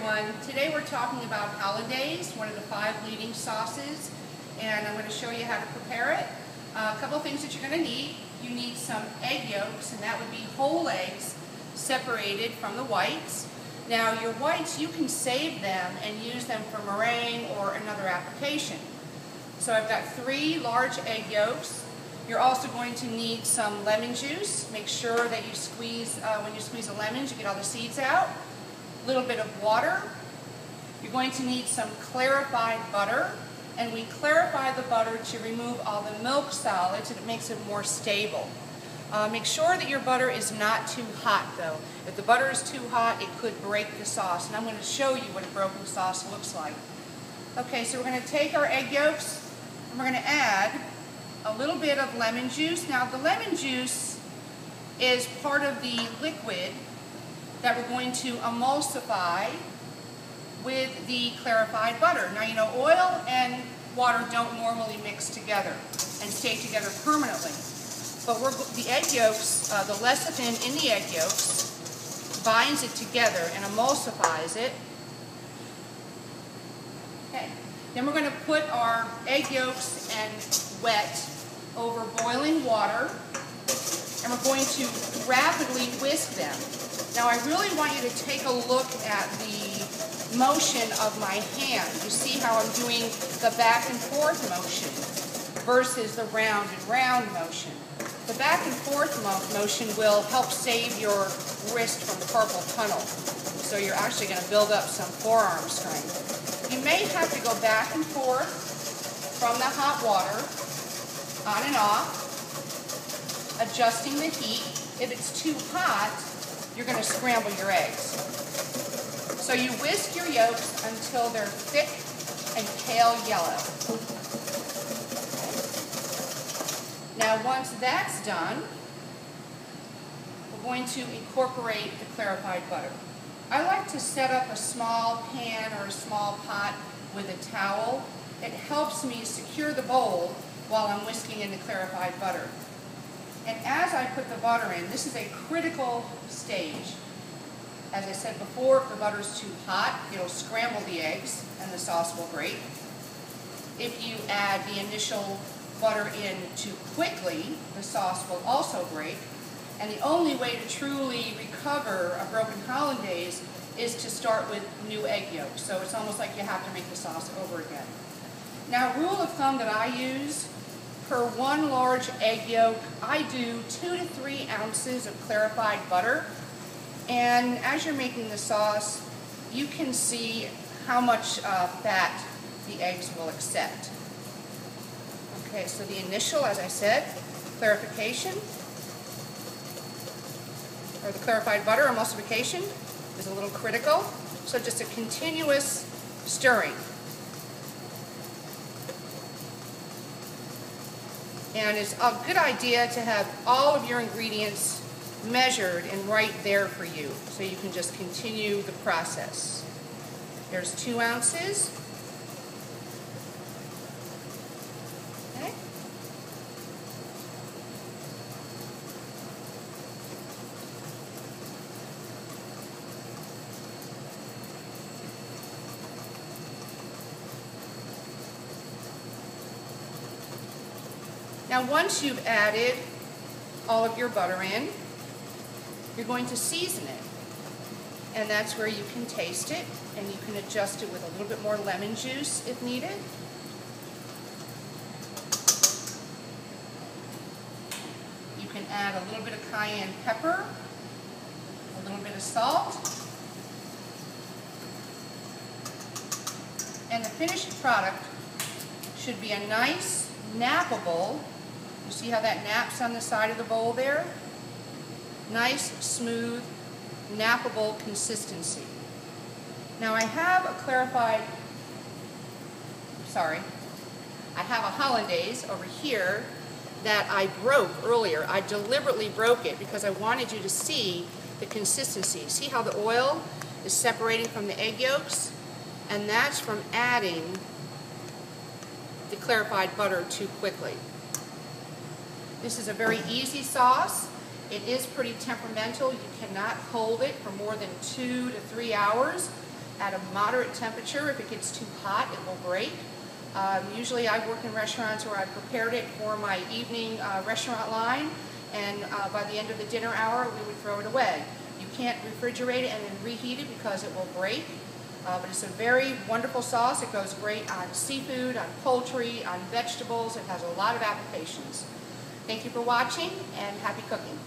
everyone. Today we're talking about Hollandaise, one of the 5 leading sauces, and I'm going to show you how to prepare it. A couple of things that you're going to need. You need some egg yolks, and that would be whole eggs separated from the whites. Now your whites, you can save them and use them for meringue or another application. So I've got 3 large egg yolks. You're also going to need some lemon juice. Make sure that you squeeze, when you squeeze the lemons, you get all the seeds out. A little bit of water. You're going to need some clarified butter. And we clarify the butter to remove all the milk solids, and it makes it more stable. Make sure that your butter is not too hot though. If the butter is too hot, it could break the sauce. And I'm going to show you what a broken sauce looks like. Okay, so we're going to take our egg yolks and we're going to add a little bit of lemon juice. Now the lemon juice is part of the liquid that we're going to emulsify with the clarified butter. Now you know oil and water don't normally mix together and stay together permanently. But the egg yolks, the lecithin in the egg yolks binds it together and emulsifies it. Okay. Then we're going to put our egg yolks and wet over boiling water, and we're going to rapidly whisk them. Now I really want you to take a look at the motion of my hand. You see how I'm doing the back and forth motion versus the round and round motion. The back and forth motion will help save your wrist from carpal tunnel. So you're actually going to build up some forearm strength. You may have to go back and forth from the hot water, on and off, adjusting the heat. If it's too hot, you're going to scramble your eggs. So you whisk your yolks until they're thick and pale yellow. Okay. Now once that's done, we're going to incorporate the clarified butter. I like to set up a small pan or a small pot with a towel. It helps me secure the bowl while I'm whisking in the clarified butter. And as I put the butter in, this is a critical stage. As I said before, if the butter's too hot, it'll scramble the eggs and the sauce will break. If you add the initial butter in too quickly, the sauce will also break. And the only way to truly recover a broken hollandaise is to start with new egg yolks. So it's almost like you have to make the sauce over again. Now, rule of thumb that I use, per 1 large egg yolk, I do 2 to 3 ounces of clarified butter. And as you're making the sauce, you can see how much fat the eggs will accept. Okay, so the initial, as I said, clarification, or the clarified butter emulsification is a little critical. So just a continuous stirring. And it's a good idea to have all of your ingredients measured and right there for you, so you can just continue the process. There's 2 ounces. Okay. Now once you've added all of your butter in, you're going to season it. And that's where you can taste it, and you can adjust it with a little bit more lemon juice if needed. You can add a little bit of cayenne pepper, a little bit of salt, and the finished product should be a nice, nappable. You see how that naps on the side of the bowl there? Nice, smooth, nappable consistency. Now I have a hollandaise over here that I broke earlier. I deliberately broke it because I wanted you to see the consistency. See how the oil is separating from the egg yolks? And that's from adding the clarified butter too quickly. This is a very easy sauce. It is pretty temperamental. You cannot hold it for more than 2 to 3 hours. at a moderate temperature. If it gets too hot, it will break. Usually I work in restaurants where I've prepared it for my evening restaurant line, and by the end of the dinner hour we would throw it away. You can't refrigerate it and then reheat it because it will break. But it's a very wonderful sauce. It goes great on seafood, on poultry, on vegetables. It has a lot of applications. Thank you for watching, and happy cooking.